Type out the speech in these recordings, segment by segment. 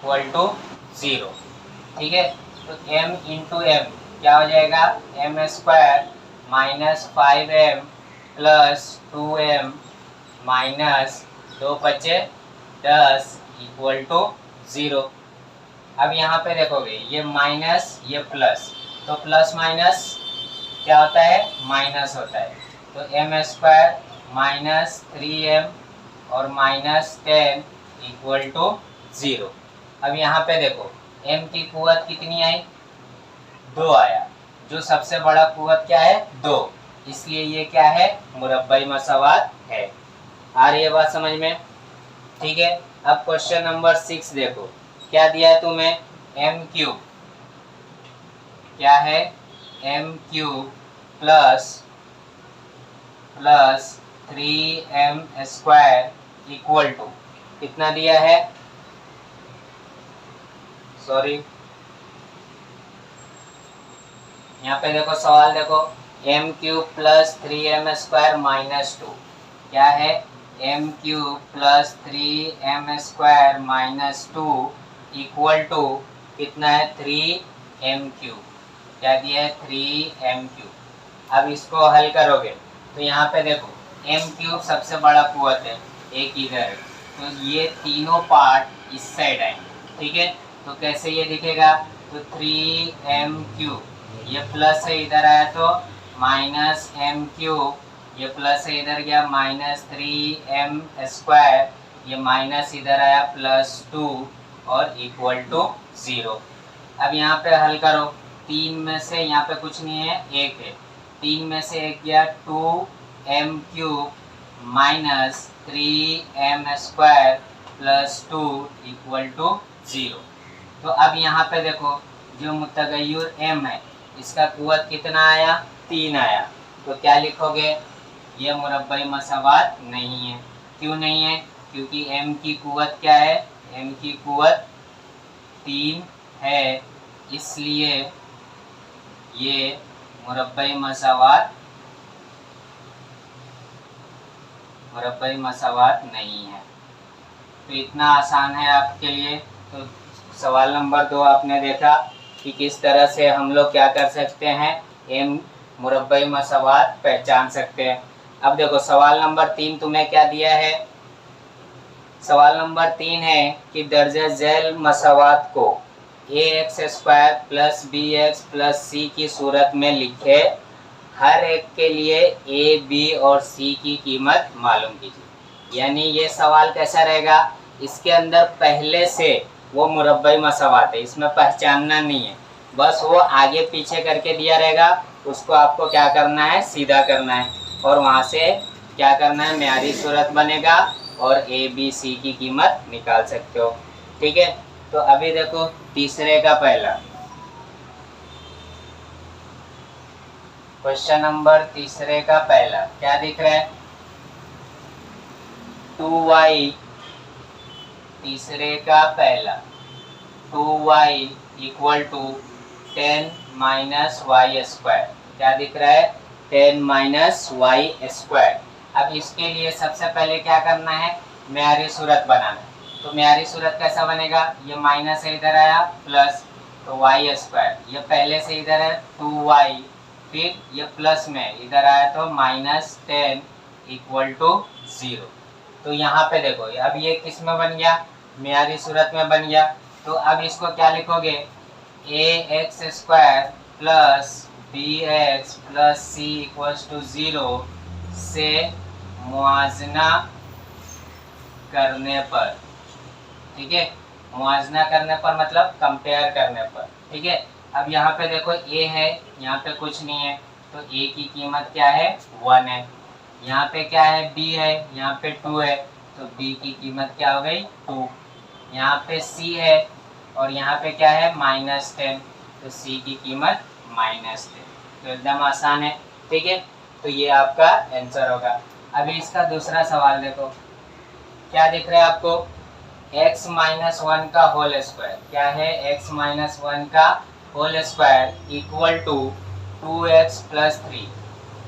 Equal to 0। ठीक है, तो m इंटू एम क्या हो जाएगा, M square minus 5m plus 2m minus 2×5 = 10 equal to 0। अब यहाँ पे देखोगे ये माइनस ये प्लस, तो प्लस माइनस क्या होता है, माइनस होता है। तो एम स्क्वायर माइनस 3m और माइनस 10 इक्वल टू 0। अब यहाँ पे देखो m की कुव्वत कितनी आई, 2 आया। जो सबसे बड़ा कुव्वत क्या है, 2, इसलिए ये क्या है, मुरब्बाई मसावात है। आ रही है बात समझ में? ठीक है, अब क्वेश्चन नंबर 6 देखो, क्या दिया है तुम्हें, m³ क्या है, m³ plus 3m² equal to कितना दिया है, सॉरी यहाँ पे देखो सवाल देखो, m³ प्लस 3m² माइनस 2 क्या है, m³ plus 3m² minus 2 equal to कितना है, 3m³। क्या दिया है, 3m³। अब इसको हल करोगे तो यहाँ पे देखो m³ सबसे बड़ा कुव्वत है, एक इधर है, तो ये तीनों पार्ट इस साइड आएंगे। ठीक है, तो कैसे ये दिखेगा, तो 3m³, ये प्लस है इधर आया तो माइनस m³, ये प्लस है इधर गया माइनस 3m², ये माइनस इधर आया प्लस 2 और इक्वल टू 0। अब यहाँ पे हल करो, 3 में से यहाँ पे कुछ नहीं है, 1 है, 3 में से 1 गया 2m³ minus 3m² plus 2 equal to 0। तो अब यहाँ पे देखो जो मुतगय्युर m है इसका कुव्वत कितना आया, 3 आया। तो क्या लिखोगे, ये मुरब्बाई मसावात नहीं है। क्यों नहीं है, क्योंकि m की कुव्वत क्या है, m की कुव्वत 3 है, इसलिए ये मुरब्बाई मसावात नहीं है। तो इतना आसान है आपके लिए। तो सवाल नंबर 2 आपने देखा कि किस तरह से हम लोग क्या कर सकते हैं, m मुरब्बाई मसावात पहचान सकते हैं। अब देखो सवाल नंबर 3 तुम्हें क्या दिया है, सवाल नंबर 3 है कि दर्जे झैल मसावात को ax² plus bx plus c की सूरत में लिखे, हर एक के लिए a, b और c की कीमत मालूम कीजिए। यानी ये सवाल कैसा रहेगा, इसके अंदर पहले से वो मुरब्बाई मसावात है, इसमें पहचानना नहीं है, बस वो आगे पीछे करके दिया रहेगा, उसको आपको क्या करना है, सीधा करना है और वहाँ से क्या करना है, म्यारी सूरत बनेगा और a, b, c की कीमत निकाल सकते हो। ठीक है, तो अभी देखो तीसरे का पहला क्वेश्चन नंबर, तीसरे का पहला क्या दिख रहा है, 2y, तीसरे का पहला 2y equal to 10 minus y²। क्या दिख रहा है, 10 माइनस y²। अब इसके लिए सबसे पहले क्या करना है, म्यारी सूरत बनाना। तो म्यारी सूरत कैसा बनेगा, ये माइनस है इधर आया प्लस, तो y², ये पहले से इधर है 2y, फिर ये प्लस में इधर आया तो माइनस 10 इक्वल टू 0। तो यहाँ पे देखो अब ये किस में बन गया, म्यारी सूरत में बन गया। तो अब इसको क्या लिखोगे, ax² plus bx plus c equals to 0 से मुआजना करने पर। ठीक है, मुआजना करने पर मतलब कंपेयर करने पर। ठीक है, अब यहाँ पे देखो a है, यहाँ पे कुछ नहीं है, तो a की कीमत क्या है, 1 है। यहाँ पे क्या है, b है, यहाँ पे 2 है, तो b की कीमत क्या हो गई, 2। यहाँ पे c है और यहाँ पे क्या है, -10, तो c की कीमत -10। तो एकदम आसान है। ठीक है, तो ये आपका आंसर होगा। अभी इसका दूसरा सवाल देखो, क्या दिख रहा है आपको, x माइनस 1 का होल स्क्वायर। क्या है, x माइनस 1 का whole square equal to 2x plus 3,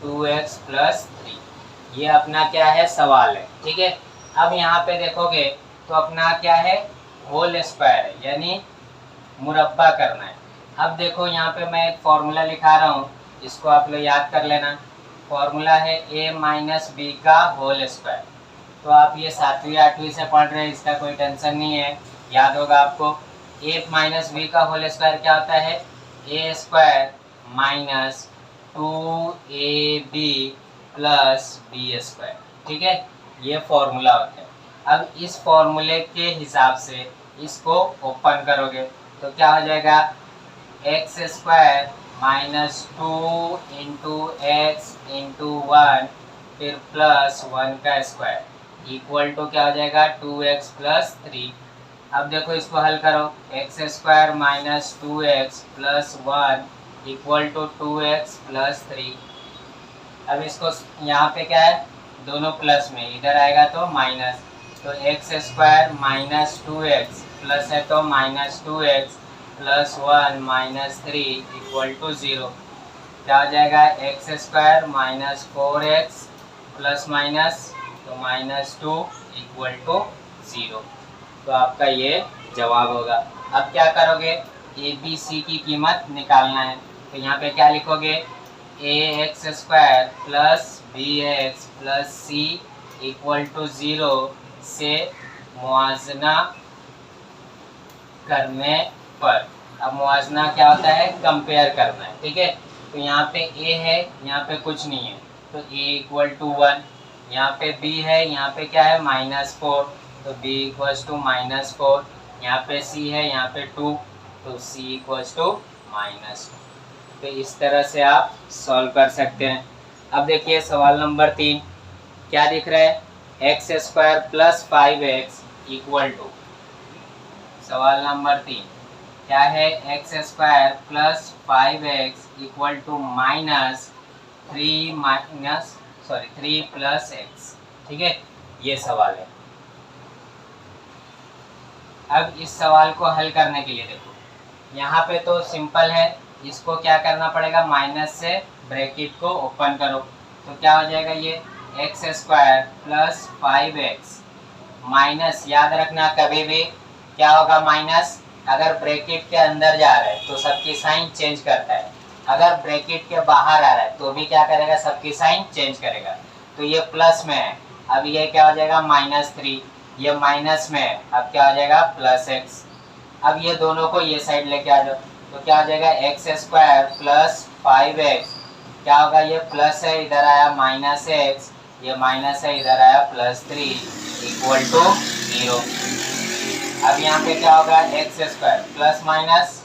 2x plus 3। ये अपना क्या है, सवाल है। ठीक है, अब यहाँ पे देखोगे तो अपना क्या है, होल स्क्वायर है, यानी मुरब्बा करना है। अब देखो यहाँ पे मैं एक फॉर्मूला लिखा रहा हूँ, इसको आप लोग याद कर लेना। फॉर्मूला है a माइनस बी का होल स्क्वायर। तो आप ये 7वीं 8वीं से पढ़ रहे हैं, इसका कोई टेंशन नहीं है, याद होगा आपको। a माइनस बी का होल स्क्वायर क्या होता है? a स्क्वायर minus 2ab plus B square. ठीक है, ये फॉर्मूला होता है। अब इस फॉर्मूले के हिसाब से इसको ओपन करोगे तो क्या हो जाएगा? X square minus 2 into x into 1 फिर प्लस 1 का स्क्वायर इक्वल टू क्या हो जाएगा? 2x plus 3। अब देखो इसको हल करो। X square minus 2x plus 1 equal to 2x plus 3। अब इसको यहाँ पे क्या है? दोनों प्लस में, इधर आएगा तो माइनस, तो x square minus 2x plus है तो minus 2x plus 1 minus 3 equal to 0। क्या हो जाएगा? X square minus 4x plus minus तो माइनस 2 इक्वल टू 0। तो आपका ये जवाब होगा। अब क्या करोगे? ए बी सी की कीमत निकालना है, तो यहाँ पे क्या लिखोगे? A X square plus B X plus C equal to 0 से मुआवजा करने पर। अब मुआवजा क्या होता है? कंपेयर करना है। ठीक है, तो यहाँ पे a है, यहाँ पे कुछ नहीं है तो a इक्वल टू 1, यहाँ पे b है, यहाँ पे क्या है? माइनस 4 तो b इक्वल्स टू माइनस 4, यहाँ पे c है, यहाँ पे 2 तो c इक्वल्स टू माइनस 2। तो इस तरह से आप सॉल्व कर सकते हैं। अब देखिए सवाल नंबर 3 क्या दिख रहा है? X square plus 5x equal to, सवाल नंबर 3 क्या है? X square plus 5x equal to minus 3 plus x। ठीक है, ये सवाल है। अब इस सवाल को हल करने के लिए देखो यहाँ पे तो सिंपल है, इसको क्या करना पड़ेगा? माइनस से ब्रैकेट को ओपन करो तो क्या हो जाएगा? ये x square plus 5x minus, याद रखना कभी भी क्या होगा? माइनस अगर ब्रैकेट के अंदर जा रहा है तो सबकी साइन चेंज करता है, अगर ब्रैकेट के बाहर आ रहा है तो भी क्या करेगा? सबकी साइन चेंज करेगा। तो ये प्लस में है, अब ये क्या हो जाएगा? माइनस 3, ये माइनस में है, अब क्या हो जाएगा? Plus x। अब ये दोनों को ये साइड लेके आ जाओ तो क्या हो जाएगा? एक्स स्क्वायर प्लस 5x, क्या होगा? ये प्लस है, इधर आया माइनस x, ये माइनस है, इधर आया प्लस 3 इक्वल टू 0। अब यहाँ पे क्या होगा? एक्स स्क्वायर प्लस माइनस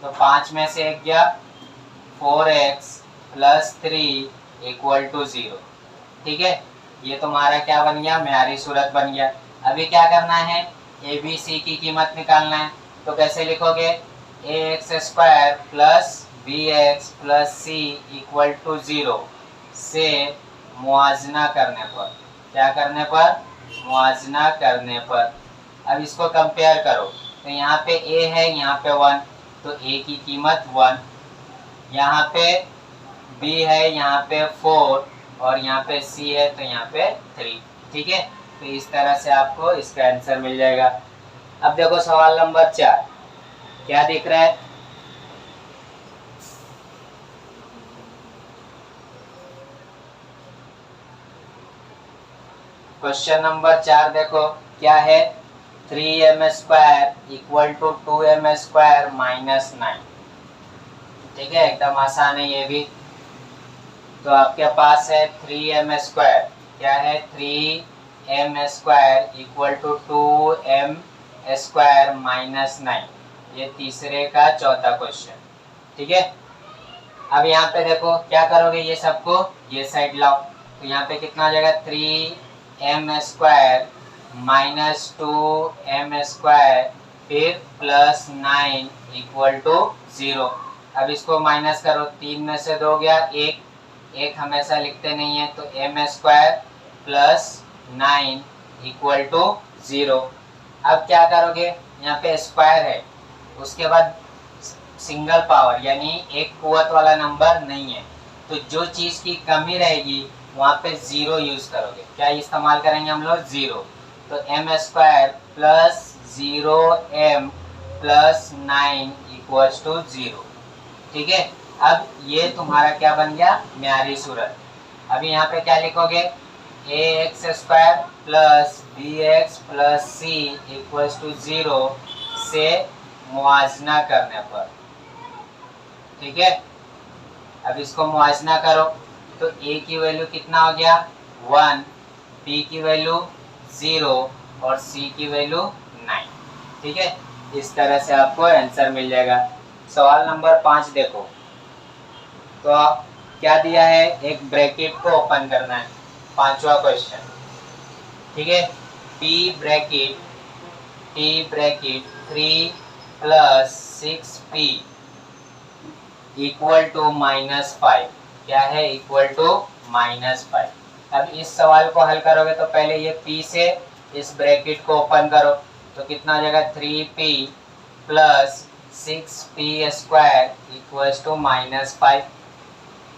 तो 5 में से 1 गया, 4x प्लस 3 इक्वल टू 0। ठीक है, ये तुम्हारा क्या बन गया? म्यारी सूरत बन गया। अभी क्या करना है? ए बी सी की कीमत निकालना है, तो कैसे लिखोगे? A X square plus B X plus C equal to 0 से मुआवजा करने पर, क्या करने पर? मुआवजा करने पर। अब इसको कंपेयर करो तो यहाँ पे a है, यहाँ पे 1 तो a की कीमत 1, यहाँ पे b है, यहाँ पे 4 और यहाँ पे c है तो यहाँ पे 3। ठीक है, तो इस तरह से आपको इसका आंसर मिल जाएगा। अब देखो सवाल नंबर 4 क्या दिख रहा है? क्वेश्चन नंबर 4 देखो क्या है? 3m square equal to 2m square minus 9। ठीक है, एकदम आसान है ये भी। तो आपके पास है 3m स्क्वायर, क्या है? 3m square equal to 2m square minus 9। ये तीसरे का चौथा क्वेश्चन। ठीक है, अब यहाँ पे देखो क्या करोगे? ये सबको ये साइड लाओ तो यहाँ पे कितना आ जाएगा? 3m square minus 2m square फिर प्लस 9 इक्वल टू 0। अब इसको माइनस करो, 3 में से 2 गया, एक हमेशा लिखते नहीं है तो m square plus 9 equal to 0। अब क्या करोगे? यहाँ पे स्क्वायर है, उसके बाद सिंगल पावर यानी एक कुवत वाला नंबर नहीं है, तो जो चीज़ की कमी रहेगी वहाँ पे 0 यूज़ करोगे। क्या इस्तेमाल करेंगे हम लोग? 0। तो m square plus 0m plus 9 equals to 0। ठीक है, अब ये तुम्हारा क्या बन गया, म्यारी सूरत। अभी यहाँ पे क्या लिखोगे, ax² plus bx plus c equals to 0 से मुआजना करने पर। ठीक है, अब इसको मुआजना करो तो a की वैल्यू कितना हो गया 1, b की वैल्यू 0 और c की वैल्यू 9। ठीक है, इस तरह से आपको आंसर मिल जाएगा। सवाल नंबर 5 देखो, तो क्या दिया है, एक ब्रैकेट को ओपन करना है, पांचवा क्वेश्चन। ठीक है, t bracket 3 plus 6p equal to -5। क्या है, इक्वल टू -5। अब इस सवाल को हल करोगे तो पहले ये p से इस ब्रैकेट को ओपन करो तो कितना हो जाएगा, 3p plus 6p² equals to -5।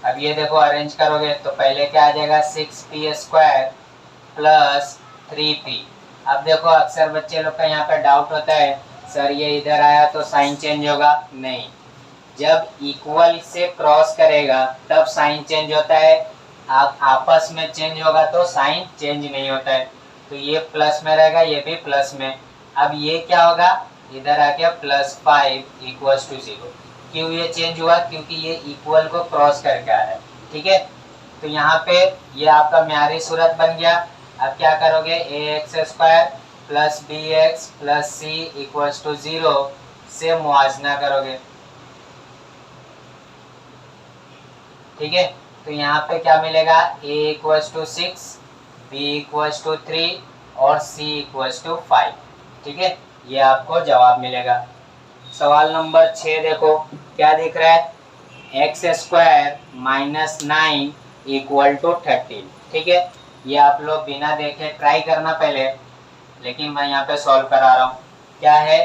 अब ये देखो अरेंज करोगे तो पहले क्या आ जाएगा, 6p² प्लस 3p। अब देखो अक्सर बच्चे लोग का यहाँ पे डाउट होता है, सर ये इधर आया तो साइन चेंज होगा। नहीं, जब इक्वल से क्रॉस करेगा तब साइन चेंज होता है, आपस में चेंज होगा तो साइन चेंज नहीं होता है। तो ये प्लस में रहेगा, ये भी प्लस में। अब ये क्या होगा, इधर आके +5 इक्वल्स टू 0। क्यों ये चेंज हुआ, क्योंकि ये इक्वल को क्रॉस करके आ रहा है। ठीक है, तो यहाँ पे ये आपका म्यारी सूरत बन गया। अब क्या करोगे, ax² plus bx plus c equals to 0 से मुआजना करोगे। ठीक है, तो यहाँ पे क्या मिलेगा, a equals to 6, b equals to 3 और c इक्वल्स टू 5। ठीक है, ये आपको जवाब मिलेगा। सवाल नंबर 6 देखो, क्या दिख रहा है, x² माइनस 9 इक्वल टू 13। ठीक है, ये आप लोग बिना देखे ट्राई करना पहले, लेकिन मैं यहाँ पे सॉल्व करा रहा हूँ। क्या है,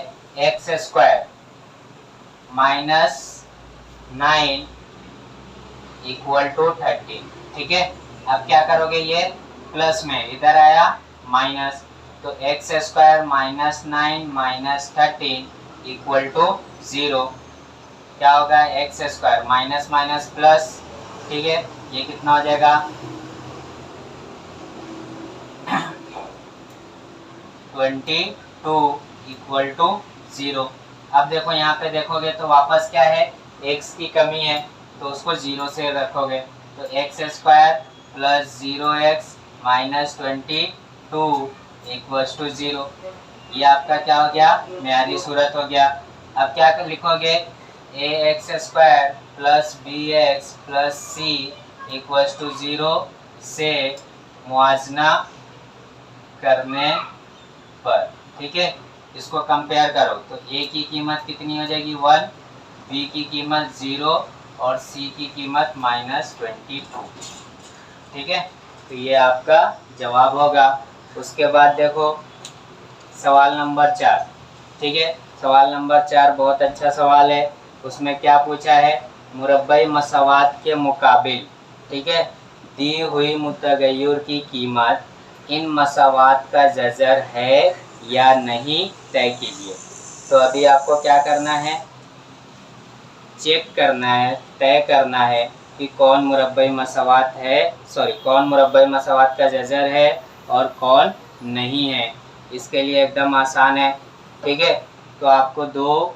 x² माइनस 9 इक्वल टू 13। ठीक है, अब क्या करोगे, ये प्लस में इधर आया माइनस, तो x² minus 9 minus 13 equal to 0। क्या होगा, x² माइनस माइनस प्लस। ठीक है, ये कितना हो जाएगा 22 इक्वल टू 0। अब देखो यहाँ पे देखोगे तो वापस क्या है, x की कमी है तो उसको 0 से रखोगे, तो x² plus 0x minus 22 equals to 0। ये आपका क्या हो गया, म्यारी सूरत हो गया। अब क्या लिखोगे, ax² plus bx plus c equals to 0 से मुआजना करने पर। ठीक है, इसको कंपेयर करो तो a की कीमत कितनी हो जाएगी 1, b की कीमत 0 और c की कीमत -22। ठीक है, तो ये आपका जवाब होगा। उसके बाद देखो सवाल नंबर 4। ठीक है, सवाल नंबर 4 बहुत अच्छा सवाल है। उसमें क्या पूछा है, मुरब्बई मसावात के मुकाबिल। ठीक है, दी हुई मुतगय्युर की कीमत इन मसावात का जजर है या नहीं तय कीजिए। तो अभी आपको क्या करना है, चेक करना है, तय करना है कि कौन मुरब्बई मसावात है, कौन मुरब्बई मसावात का जजर है और कौन नहीं है। इसके लिए एकदम आसान है। ठीक है, तो आपको दो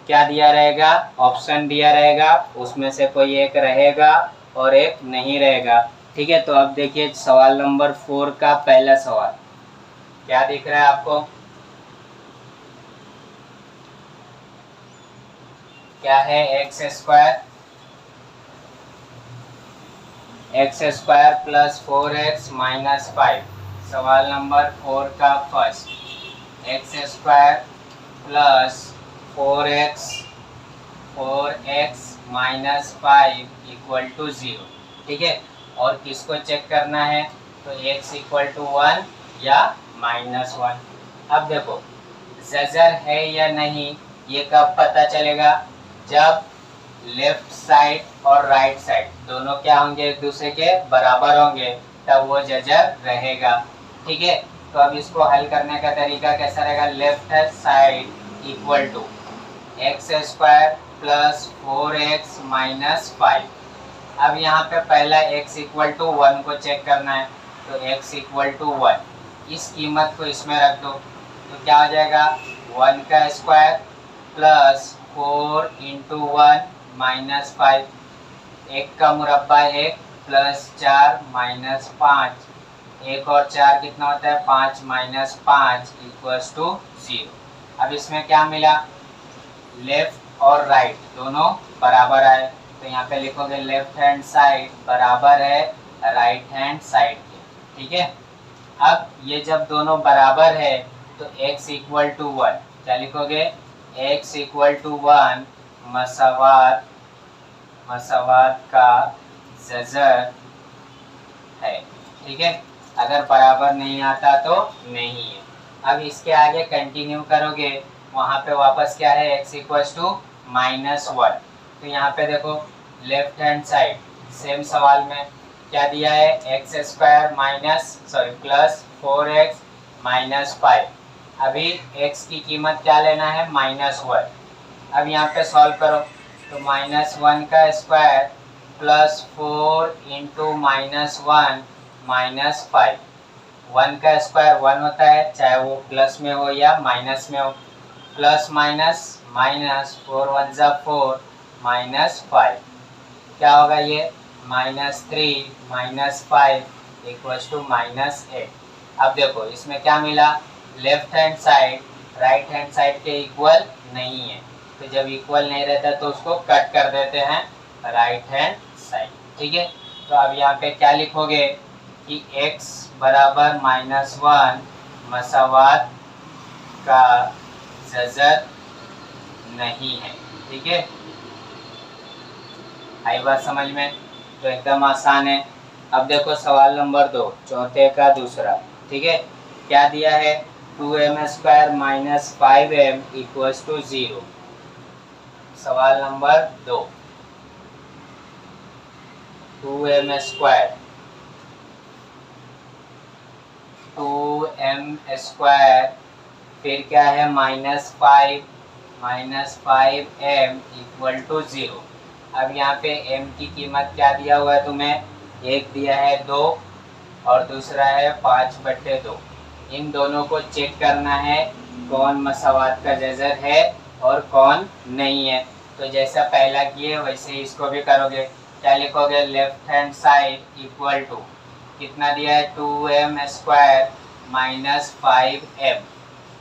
क्या दिया रहेगा, ऑप्शन दिया रहेगा, उसमें से कोई एक रहेगा और एक नहीं रहेगा। ठीक है, तो अब देखिए सवाल नंबर 4 का पहला सवाल क्या दिख रहा है आपको, क्या है, x² प्लस 4x माइनस 5। सवाल नंबर 4 का first, x² plus 4x minus 5 equal to 0। ठीक है, और किसको चेक करना है, तो x इक्वल टू 1 या -1। अब देखो जजर है या नहीं ये कब पता चलेगा, जब लेफ्ट साइड और राइट साइड दोनों क्या होंगे, एक दूसरे के बराबर होंगे, तब वो जजर रहेगा। ठीक है, तो अब इसको हल करने का तरीका कैसा रहेगा, left hand side equal to X square plus 4x minus 5। अब यहाँ पे पहला x इक्वल टू 1 को चेक करना है, तो x इक्वल टू 1, इस कीमत को इसमें रख दो, तो क्या हो जाएगा 1 का स्क्वायर प्लस 4 इंटू 1 माइनस 5, 1 का मुरब्बा 1 प्लस 4 माइनस 5, 1 और 4 कितना होता है 5 माइनस 5 इक्वल्स टू 0। अब इसमें क्या मिला, लेफ्ट और राइट दोनों बराबर आए, तो यहाँ पे लिखोगे लेफ्ट हैंड साइड बराबर है राइट हैंड साइड के, ठीक है। अब ये जब दोनों बराबर है तो x इक्वल टू 1, क्या लिखोगे x इक्वल टू 1 मसवात का जजर है, ठीक है। अगर बराबर नहीं आता तो नहीं है। अब इसके आगे कंटिन्यू करोगे, वहाँ पे वापस क्या है x इक्वल्स टू -1, तो यहाँ पे देखो लेफ्ट हैंड साइड सेम सवाल में क्या दिया है X square plus 4x minus 5। अभी x की कीमत क्या लेना है -1। अब यहाँ पे सॉल्व करो, तो -1 का स्क्वायर प्लस 4 इंटू -1 माइनस 5, 1 का स्क्वायर 1 होता है, चाहे वो प्लस में हो या माइनस में हो, प्लस माइनस माइनस 4 1 जा 4 माइनस 5, क्या होगा ये -3 माइनस 5 इक्वल्स टू -8। अब देखो इसमें क्या मिला, left hand side right hand side के इक्वल नहीं है, तो जब इक्वल नहीं रहता तो उसको कट कर देते हैं राइट हैंड साइड, ठीक है। तो अब यहाँ पे क्या लिखोगे कि x बराबर -1 मसावात का जजर नहीं है, ठीक है। आई बात समझ में, तो एकदम आसान है। अब देखो सवाल नंबर 2, चौथे का दूसरा, ठीक है। क्या दिया है 2m² minus 5m equals to 0। सवाल नंबर 2, 2m² फिर क्या है -5m इक्वल टू 0। अब यहाँ पे m की कीमत क्या दिया हुआ है तुम्हें, एक दिया है 2 और दूसरा है 5/2। इन दोनों को चेक करना है कौन मसावात का जजर है और कौन नहीं है। तो जैसा पहला किए वैसे ही इसको भी करोगे। क्या लिखोगे, left hand side equal to कितना दिया है 2m² माइनस 5m।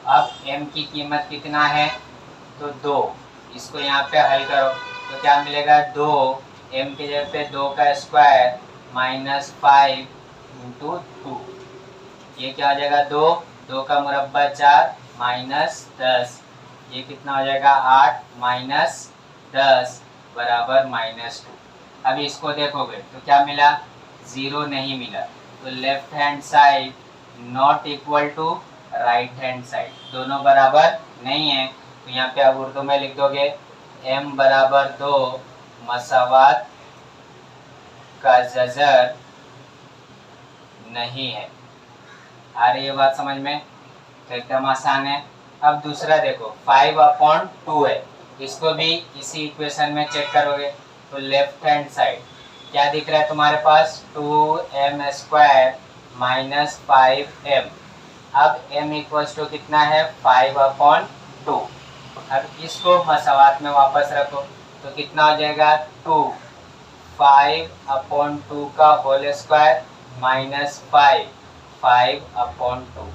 अब m की कीमत कितना है तो 2, इसको यहाँ पे हल करो तो क्या मिलेगा 2m की जगह पे 2 का स्क्वायर माइनस 5 इंटू 2, ये क्या हो जाएगा 2 का मुरब्बा 4 माइनस 10, ये कितना हो जाएगा 8 माइनस 10 बराबर -2। अब इसको देखोगे तो क्या मिला, 0 नहीं मिला, तो left hand side not equal to right hand side, दोनों बराबर नहीं है। तो यहाँ पे अब उर्दू में लिख दोगे m बराबर 2 मसावात का जजर नहीं है। आ रही है बात समझ में, तो एकदम आसान है। अब दूसरा देखो 5/2 है, इसको भी इसी इक्वेशन में चेक करोगे तो लेफ्ट हैंड साइड क्या दिख रहा है तुम्हारे पास 2m² माइनस 5m। अब m इक्वल्स टू कितना है 5/2। अब इसको मसावात में वापस रखो तो कितना हो जाएगा 2 5/2 का होल स्क्वायर माइनस 5/2।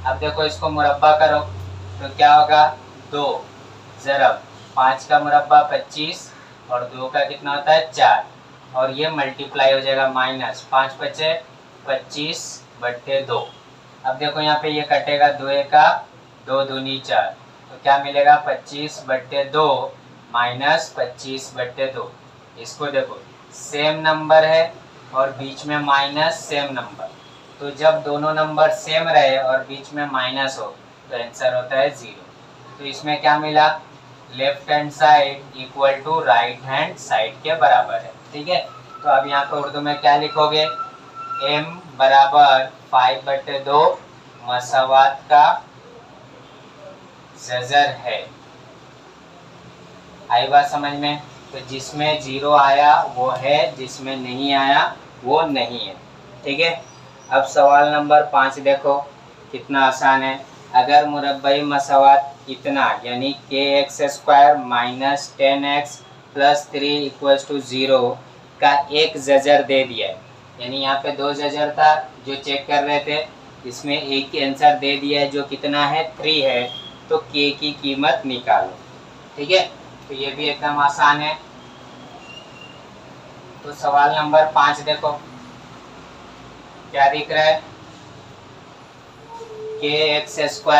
अब देखो इसको मुरब्बा करो तो क्या होगा 2 ज़रब 5 का मुरब्बा 25 और 2 का कितना होता है 4, और ये मल्टीप्लाई हो जाएगा माइनस 5 बचे 25/2। अब देखो यहाँ पे ये कटेगा 2 का 2 दूनी 4, तो क्या मिलेगा 25/2 माइनस 25/2। इसको देखो सेम नंबर है और बीच में माइनस सेम नंबर, तो जब दोनों नंबर सेम रहे और बीच में माइनस हो तो आंसर होता है 0। तो इसमें क्या मिला, left hand side equal to right hand side के बराबर है, ठीक है। तो अब यहाँ पे उर्दू में क्या लिखोगे, m बराबर 5/2 मसावात का जजर है। आई बात समझ में? तो जिसमें 0 आया वो है, जिसमें नहीं आया वो नहीं है। ठीक है। अब सवाल नंबर 5 देखो, कितना आसान है। अगर मुरब्बई मसावात इतना यानी kx² minus 10x plus 3 equals to 0 का एक जजर दे दिया है, यानी यहाँ पे 2 जजर था जो चेक कर रहे थे, इसमें एक ही आंसर दे दिया है जो कितना है 3 है, तो k की कीमत निकालो। ठीक है, तो ये भी एकदम आसान है। तो सवाल नंबर 5 देखो, क्या दिख रहा है? kx²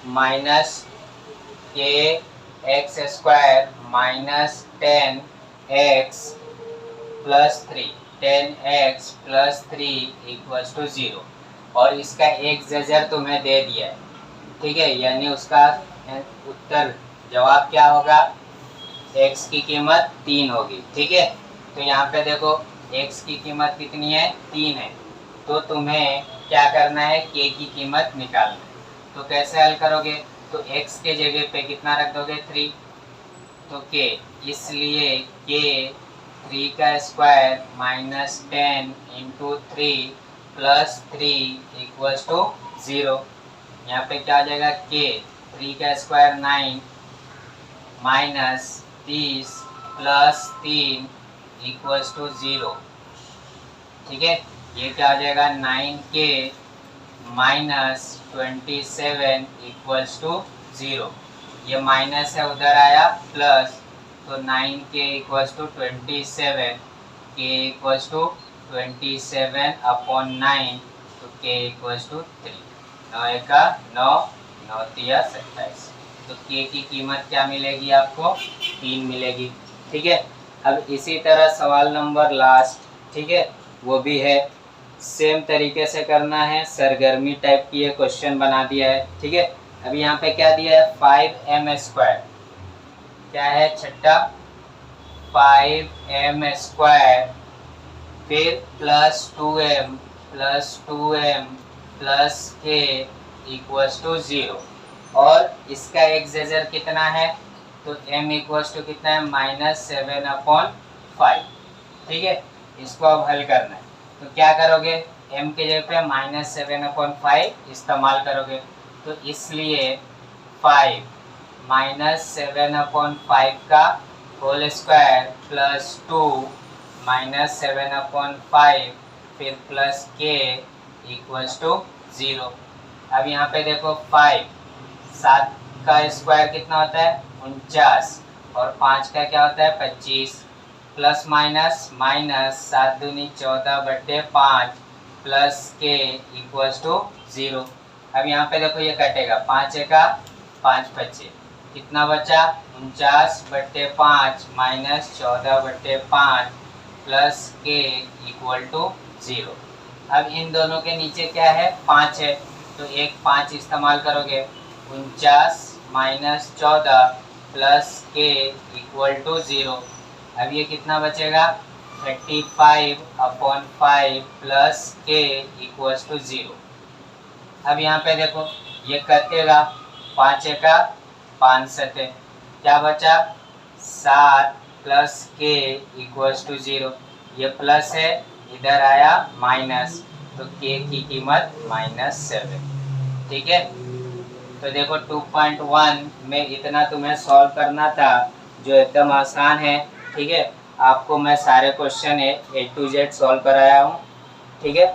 minus kx² minus 10x plus 3 10x plus 3 equals to 0, और इसका एक जजर तुम्हें दे दिया है। ठीक है, यानी उसका उत्तर जवाब क्या होगा? x की कीमत 3 होगी। ठीक है, तो यहाँ पे देखो x की कीमत कितनी है? 3 है। तो तुम्हें क्या करना है? k की कीमत निकालना है। तो कैसे हल करोगे? तो x के जगह पे कितना रख दोगे? 3, तो k, इसलिए k 3 का square minus 10 into 3 plus 3 equals to 0। यहाँ पे क्या आ जाएगा? k 3 का square 9 minus 30 plus 3 equals to 0। ठीक है, ये क्या आ जाएगा? 9k minus 27 equals to 0। ये माइनस है, उधर आया प्लस, तो 9k equals to 27, k equals to 27 upon 9, तो k इक्वल्स टू 3। 9 का 9, 9 तिया 27, तो k की कीमत क्या मिलेगी आपको? 3 मिलेगी। ठीक है, अब इसी तरह सवाल नंबर लास्ट, ठीक है, वो भी है सेम तरीके से करना है, सरगर्मी टाइप की ये क्वेश्चन बना दिया है। ठीक है, अभी यहाँ पे क्या दिया है? 5m², क्या है छठा? 5m², फिर plus 2m plus k equals to 0, और इसका एक जजर कितना है? तो m इक्वल्स टू कितना है? -7/5। ठीक है, इसको अब हल करना है, तो क्या करोगे? m के जगह पे -7/5 इस्तेमाल करोगे, तो इसलिए 5 -7/5 का होल स्क्वायर प्लस 2 -7/5 फिर प्लस k इक्वल्स टू 0। अब यहाँ पे देखो 5, 7 का स्क्वायर कितना होता है? 49, और 5 का क्या होता है? 25, प्लस माइनस माइनस 7 दूनी 14/5 प्लस k इक्वल्स टू 0। अब यहाँ पे देखो ये कटेगा, 5 का 5 बचे, कितना बचा? 49/5 minus 14/5 plus k equal to 0। अब इन दोनों के नीचे क्या है? 5 है, तो एक 5 इस्तेमाल करोगे, 49 minus 14 plus k equal to 0। अब ये कितना बचेगा? 35/5 प्लस k इक्वल्स टू 0। अब यहाँ पे देखो ये कटेगा, 5 का 5 सते, क्या बचा? 7 प्लस k इक्वल्स टू 0। ये प्लस है, इधर आया माइनस, तो k की कीमत -7। ठीक है, तो देखो 2.1 में इतना तुम्हें सॉल्व करना था, जो एकदम आसान है। ठीक है, आपको मैं सारे question A to Z solve कराया हूँ। ठीक है,